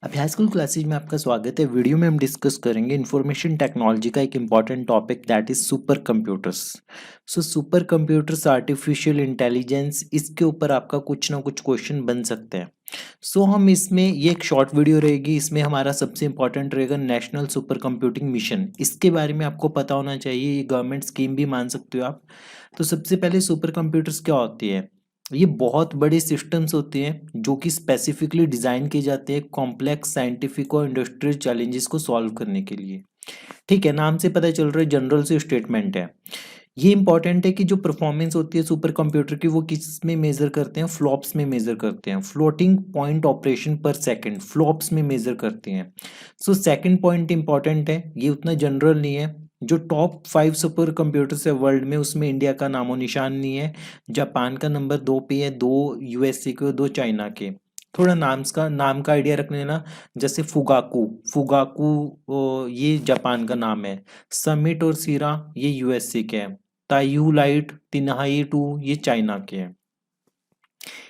अभी high school classes में आपका स्वागत है। वीडियो में हम डिस्कस करेंगे इंफॉर्मेशन टेक्नोलॉजी का एक important topic that is super computers. Super computers, artificial intelligence, इसके ऊपर आपका कुछ ना कुछ क्वेश्चन बन सकते हैं। हम इसमें ये एक शॉर्ट वीडियो रहेगी। इसमें हमारा सबसे इंपॉर्टेंट रहेगा नेशनल सुपर कंप्यूटिंग मिशन। इसके बारे में आपको पता होना चाहिए, ये गवर्नमेंट स्कीम भी मान सकते हो आप। तो सबसे पहले सुपर कंप्यूटर्स क्या होती है? ये बहुत बड़ी सिस्टम्स होती हैं जो कि स्पेसिफिकली डिज़ाइन की जाती है कॉम्प्लेक्स साइंटिफिक और इंडस्ट्रियल चैलेंजेस को सॉल्व करने के लिए। ठीक है, नाम से पता चल रहा है, जनरल से स्टेटमेंट है। ये इंपॉर्टेंट है कि जो परफॉर्मेंस होती है सुपर कंप्यूटर की वो किस में मेजर करते हैं? फ्लॉप्स में मेजर करते हैं। फ्लोटिंग पॉइंट ऑपरेशन पर सेकंड फ्लॉप्स में मेजर करते हैं। सेकंड पॉइंट इंपॉर्टेंट है, ये उतना जनरल नहीं है। जो टॉप 5 सुपर कंप्यूटर्स है वर्ल्ड में, उसमें इंडिया का नामो निशान नहीं है। जापान का नंबर 2 पे है, 2 यूएसए के, 2 चाइना के। थोड़ा नाम का आइडिया रख लेना। जैसे फुगाकू फुगाकू ये जापान का नाम है। समिट और सीरा ये यूएसए के हैं। ताइयू लाइट, तिनहाई टू ये चाइना के हैं।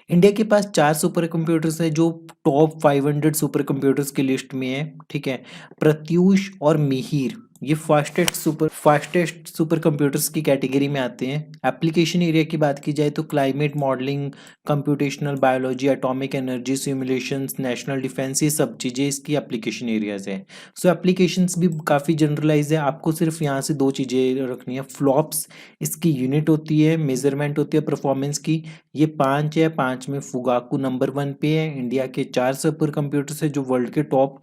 इंडिया के पास 4 सुपर कंप्यूटर्स है जो टॉप 500 सुपर कंप्यूटर्स की लिस्ट में है। ठीक है, प्रत्यूष और मिहिर ये फास्टेस्ट सुपर कंप्यूटर्स की कैटेगरी में आते हैं। एप्लीकेशन एरिया की बात की जाए तो climate modelling, computational biology, atomic energy simulations, national defence, ये सब चीज़ें इसकी एप्लीकेशन एरियाज है। एप्लीकेशंस भी काफ़ी जनरलाइज है। आपको सिर्फ यहाँ से 2 चीज़ें रखनी है। फ्लॉप्स इसकी यूनिट होती है, मेजरमेंट होती है परफॉर्मेंस की। ये 5 है, 5 में फुगाकू नंबर 1 पे है। इंडिया के 4 सुपर कंप्यूटर्स है जो वर्ल्ड के टॉप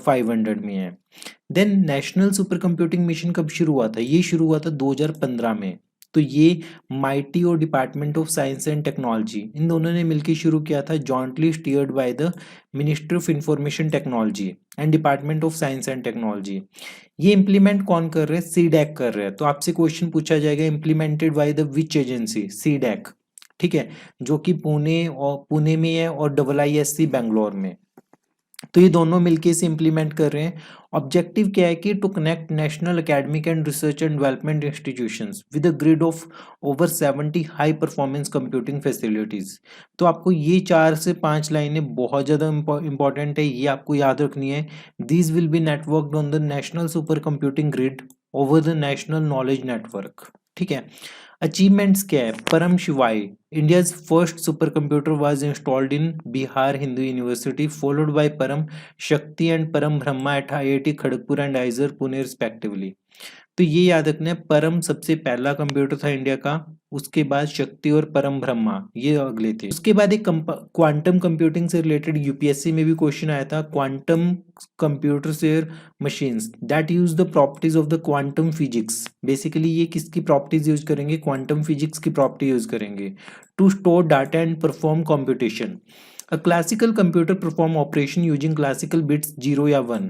500 में है। Then national super computing mission कब शुरू हुआ था? ये शुरू हुआ था 2015 में। तो ये माइटी और department of science and technology, इन दोनों ने मिलकर शुरू किया था, jointly steered by the ministry of information technology and department of science and technology. ये इम्प्लीमेंट कौन कर रहे हैं? सीडैक कर रहे हैं। तो आपसे क्वेश्चन पूछा जाएगा, implemented by the which agency? CDAC. ठीक है, जो कि पुणे में है और IISc बेंगलोर में। तो ये दोनों मिलके इसे इम्प्लीमेंट कर रहे हैं। ऑब्जेक्टिव क्या है कि to connect national academic and research and development institutions with a grid of over 70 high performance computing facilities. तो आपको ये 4 से 5 लाइनें बहुत ज़्यादा इंपॉर्टेंट है, ये आपको याद रखनी है। These will be networked on the national super computing grid over the national knowledge network. ठीक है, अचीवमेंट्स क्या है? Param Shivay, India's first super computer was installed in Bihar Hindu university, followed by Param Shakti and Param Brahma at IIT Kharagpur and IISER Pune respectively. तो ये याद रखना है, परम सबसे पहला कंप्यूटर था इंडिया का, उसके बाद शक्ति और परम ब्रह्मा ये अगले थे। उसके बाद एक क्वांटम कंप्यूटिंग से रिलेटेड यूपीएससी में भी क्वेश्चन आया था, quantum computer are machines that use the properties of the quantum physics. Basically ये किसकी प्रॉपर्टीज यूज करेंगे? क्वांटम फिजिक्स की प्रॉपर्टी यूज करेंगे to store data and perform computation. A classical computer perform operation using classical bits 0 या 1,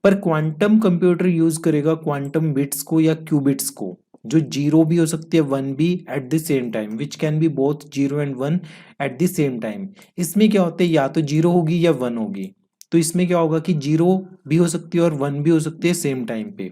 पर quantum computer use करेगा quantum bits को या क्यूबिट्स को, जो 0 भी हो सकती है 1 भी at the same time, which can be both 0 and 1 at the same time. इसमें क्या होता है, या तो 0 होगी या 1 होगी। तो इसमें क्या होगा कि 0 भी हो सकती है और 1 भी हो सकती है सेम टाइम पे।